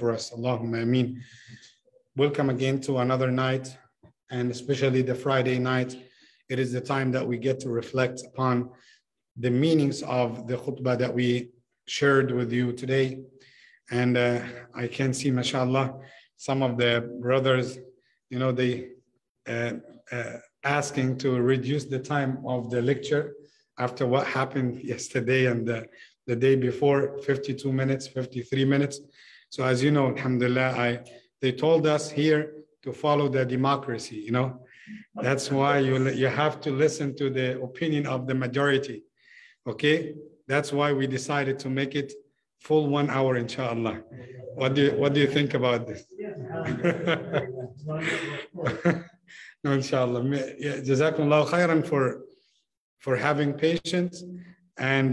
for us. Allahumma ameen. Welcome again to another night, and especially the Friday night. It is the time that we get to reflect upon the meanings of the khutbah that we shared with you today. And I can see, mashallah, some of the brothers, they asking to reduce the time of the lecture after what happened yesterday and the day before, 52 minutes, 53 minutes. So as you know, alhamdulillah, they told us here to follow the democracy, That's why you have to listen to the opinion of the majority, okay? That's why we decided to make it full 1 hour, inshallah. What do you think about this? No, inshallah. Jazakumullah khairan for having patience and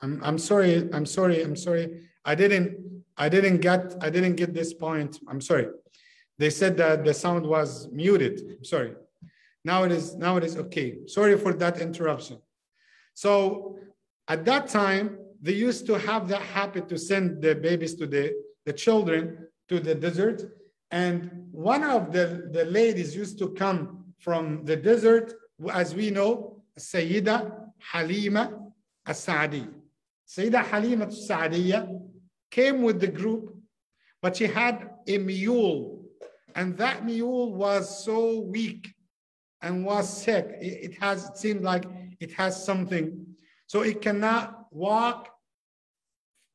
I'm sorry. I'm sorry. I'm sorry. I didn't get this point. I'm sorry. They said that the sound was muted. I'm sorry. Now it is okay. Sorry for that interruption. So at that time, they used to have that habit to send the babies to the children to the desert. And one of the ladies used to come from the desert, as we know, Sayyida Halima As-Sa'diyya. Sayyida Halima As-Sa'diyya came with the group, but she had a mule, and that mule was so weak and was sick. It seemed like it has something, so it cannot walk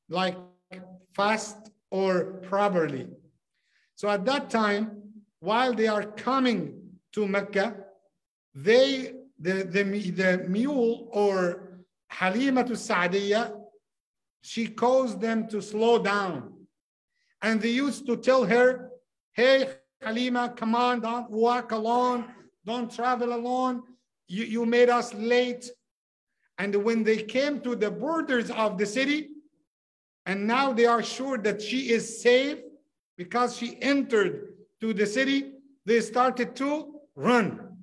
like fast or properly. So at that time, while they are coming to Mecca, the mule, or Halima As-Sa'diyya, she caused them to slow down. And they used to tell her, hey, Halima, come on, don't walk alone, don't travel alone. You made us late. And when they came to the borders of the city, and now they are sure that she is safe because she entered to the city, they started to run.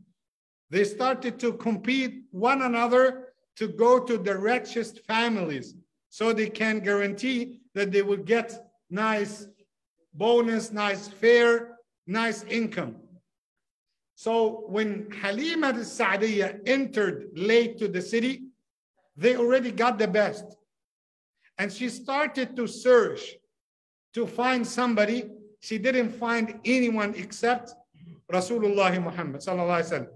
They started to compete one another to go to the richest families, so they can guarantee that they will get nice bonus, nice fare, nice income. So when Halima As-Sa'diyya entered late to the city, they already got the best. And she started to search to find somebody. She didn't find anyone except Rasulullah Muhammad sallallahu alaihi wasallam.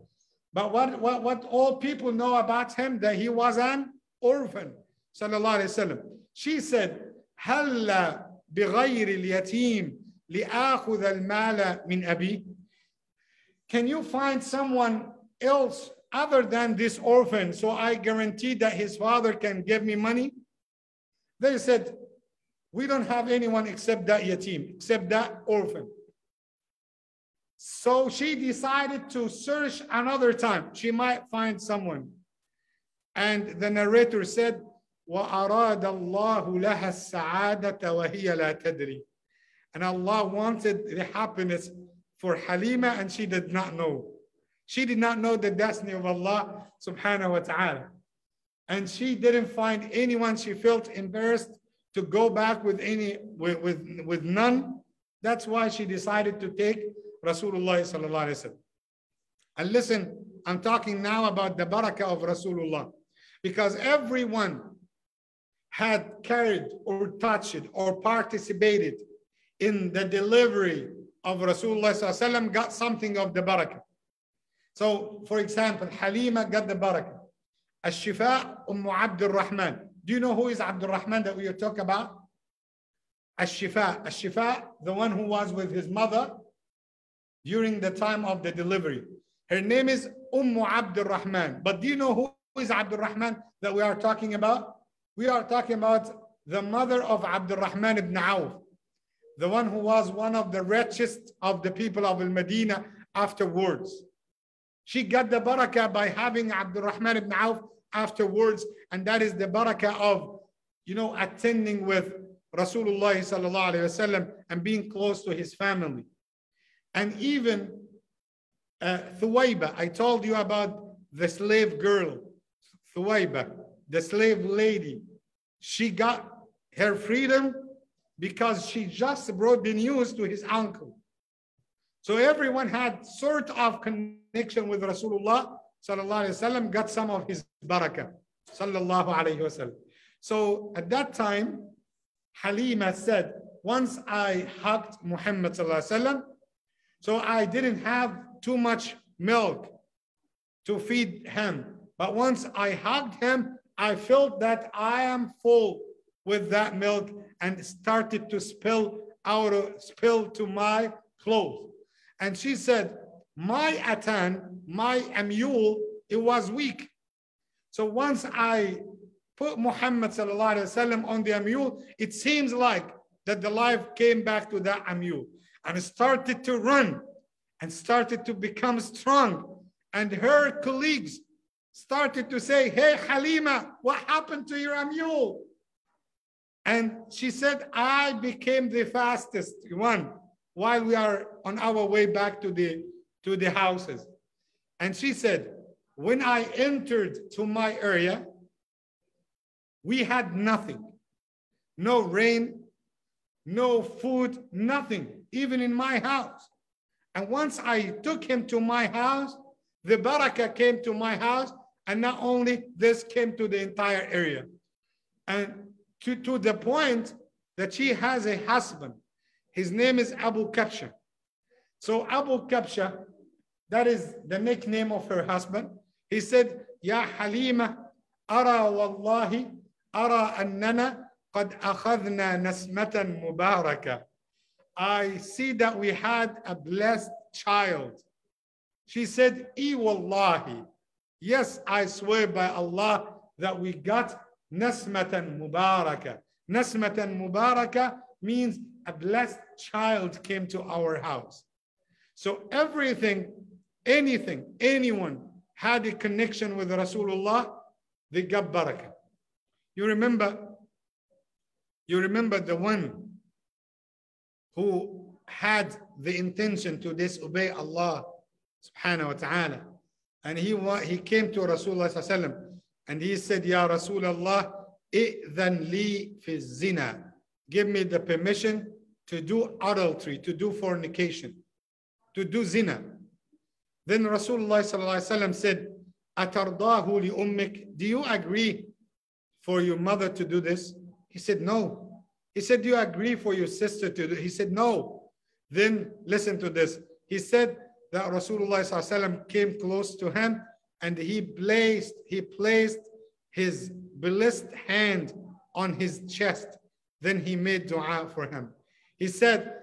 But what all people know about him, that he was an orphan sallallahu alaihi wasallam. She said, "Halla بغير اليتيم لآخذ المال من أبي." Can you find someone else other than this orphan, so I guarantee that his father can give me money? They said, we don't have anyone except that yatim, except that orphan. So she decided to search another time. She might find someone. And the narrator said, وَأَرَادَ اللَّهُ لَهَا السَّعَادَةَ وَهِيَ لَا تَدْرِي. And Allah wanted the happiness for Halima, and she did not know. She did not know the destiny of Allah subhanahu wa ta'ala. And she didn't find anyone. She felt embarrassed to go back with none. That's why she decided to take Rasulullah sallallahu alaihi wasallam. And listen, I'm talking now about the barakah of Rasulullah, because everyone had carried or touched or participated in the delivery of Rasulullah sallallahu alaihi wasallam got something of the barakah. So, for example, Halima got the barakah. Ash-Shifa Abdul Rahman. Do you know who is Abdul Rahman that we are talking about? Ash-Shifa. Ash-Shifa, the one who was with his mother during the time of the delivery. Her name is Abdul Rahman. But do you know who is Abdul Rahman that we are talking about? We are talking about the mother of Abdul Rahman ibn Auf, the one who was one of the richest of the people of Al-Madinah afterwards. She got the barakah by having Abdul Rahman ibn Auf afterwards, and that is the barakah of, attending with Rasulullah sallallahu alaihi wasallam and being close to his family. And even Thuwayba, I told you about the slave girl, Thuwayba, the slave lady. She got her freedom because she just brought the news to his uncle. So everyone had sort of connection with Rasulullah sallallahu alaihi wasallam, got some of his barakah sallallahu alaihi wasallam. So at that time, Halima said, once I hugged Muhammad sallallahu alaihi wasallam, so I didn't have too much milk to feed him. But once I hugged him, I felt that I am full with that milk, and started to spill to my clothes. And she said, my atan, my mule, it was weak. So once I put Muhammad sallallahu alaihi wasallam on the mule, it seems like that the life came back to that mule, and it started to run and started to become strong. And her colleagues, started to say, hey, Halima, what happened to your mule? And she said, I became the fastest one while we are on our way back to the houses. And she said, when I entered to my area, we had nothing. No rain, no food, nothing, even in my house. And once I took him to my house, the barakah came to my house, and not only this came to the entire area. And to the point that she has a husband. His name is Abu Kabsha. So Abu Kabsha, that is the nickname of her husband. He said, Ya Halima, ara wallahi, ara annana qad akhadna nasmatan mubaraka. I see that we had a blessed child. She said, wallahi. Yes, I swear by Allah that we got nasmatan mubaraka. Nasmatan mubaraka means a blessed child came to our house. So everything, anything, anyone had a connection with Rasulullah, they got barakah. You remember the one who had the intention to disobey Allah subhanahu wa ta'ala. And he came to Rasulullah sallallahu alaihi wasallam and he said, Ya Rasulullah, i'dhan li fi zina. Give me the permission to do adultery, to do fornication, to do zina. Then Rasulullah sallallahu alaihi wasallam said, atardahu li ummik. Do you agree for your mother to do this? He said, no. He said, do you agree for your sister to do it? He said, no. Then listen to this. He said that Rasulullah sallallahu alaihi wasallam came close to him and he placed his blessed hand on his chest. Then he made dua for him. He said,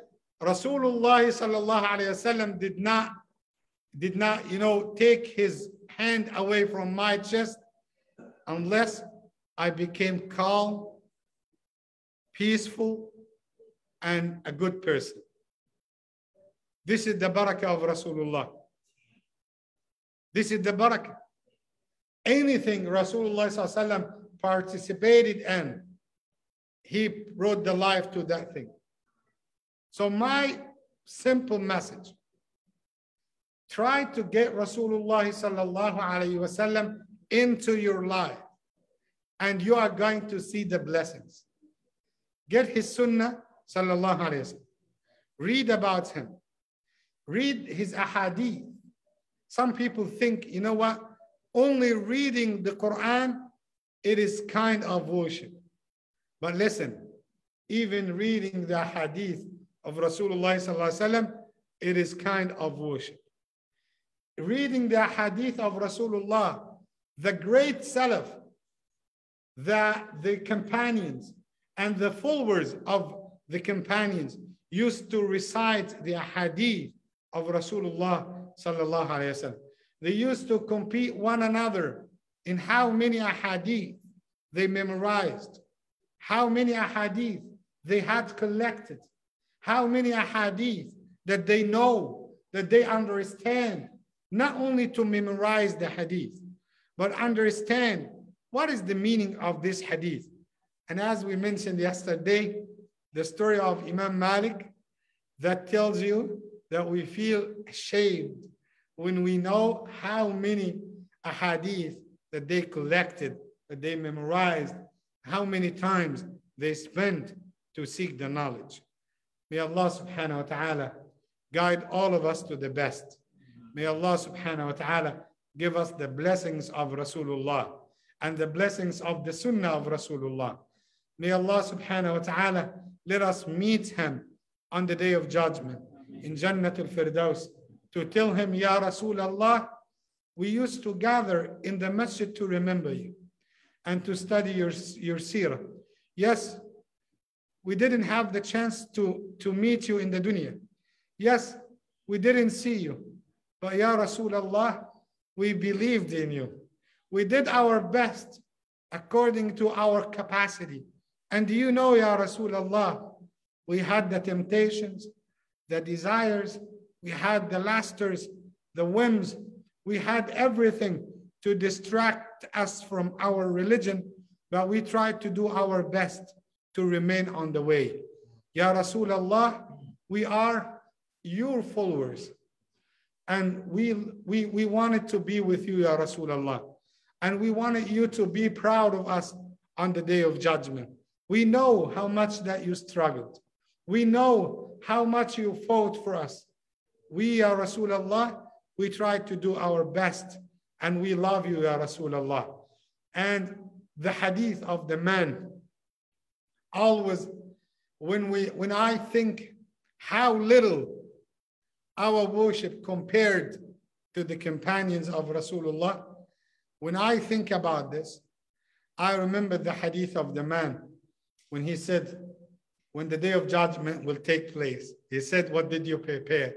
Rasulullah sallallahu alaihi wasallam did not, take his hand away from my chest unless I became calm, peaceful, and a good person. This is the barakah of Rasulullah. This is the barakah. Anything Rasulullah sallallahu alaihi wasallam participated in, he brought the life to that thing. So my simple message, try to get Rasulullah sallallahu alaihi wasallam into your life and you are going to see the blessings. Get his sunnah sallallahu alaihi wasallam. Read about him. Read his ahadith. Some people think, you know what? Only reading the Quran, it is kind of worship. But listen, even reading the hadith of Rasulullah sallallahu alaihi wasallam, it is kind of worship. Reading the hadith of Rasulullah, the great Salaf, the companions and the followers of the companions used to recite the hadith of Rasulullah sallallahu alaihi wasallam. They used to compete one another in how many ahadith they memorized, how many ahadith they had collected, how many ahadith that they know, that they understand, not only to memorize the hadith, but understand what is the meaning of this hadith. And as we mentioned yesterday, the story of Imam Malik that tells you that we feel ashamed when we know how many ahadith that they collected, that they memorized, how many times they spent to seek the knowledge. May Allah subhanahu wa ta'ala guide all of us to the best. May Allah subhanahu wa ta'ala give us the blessings of Rasulullah and the blessings of the sunnah of Rasulullah. May Allah subhanahu wa ta'ala let us meet him on the day of judgment in Jannatul Firdaus to tell him, Ya Rasulullah, we used to gather in the masjid to remember you and to study your seerah. Yes, we didn't have the chance to meet you in the dunya. Yes, we didn't see you. But Ya Rasulullah, we believed in you. We did our best according to our capacity. And do you know, Ya Rasulullah, we had the temptations, the desires, we had the lusters, the whims, we had everything to distract us from our religion, but we try to do our best to remain on the way. Ya Rasulullah, we are your followers, and we wanted to be with you, Ya Rasulullah, and we wanted you to be proud of us on the day of judgment. We know how much that you struggled. We know how much you fought for us. We, Ya Rasulullah, we try to do our best, and we love you, Ya Rasulullah. And the hadith of the man, always when I think how little our worship compared to the companions of Rasulullah, when I think about this, I remember the hadith of the man when he said, when the day of judgment will take place, he said, what did you prepare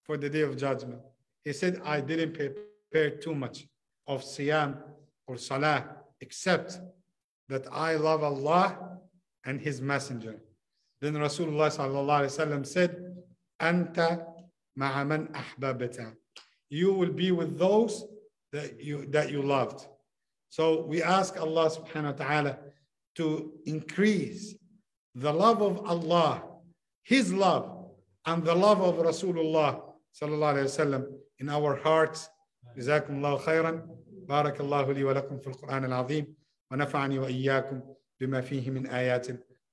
for the day of judgment? He said, I didn't prepare too much of siyam or salah, except that I love Allah and His Messenger. Then Rasulullah sallallahu alaihi wasallam said, Anta ma'a man ahbabta. You will be with those that you loved. So we ask Allah subhanahu wa ta'ala to increase the love of Allah, His love, and the love of Rasulullah sallallahu alayhi wasallam in our hearts. جزاكم الله خيرا. بارك الله لي ولكم في القرآن العظيم ونفعني وإياكم بما فيه من آيات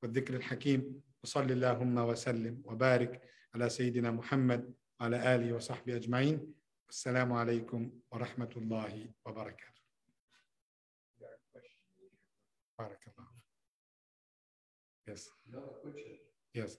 والذكر الحكيم وصلى اللهم وسلم وبارك على سيدنا محمد وعلى آله وصحبه أجمعين. السلام عليكم ورحمة الله وبركاته. بارك الله. Yes. Yes.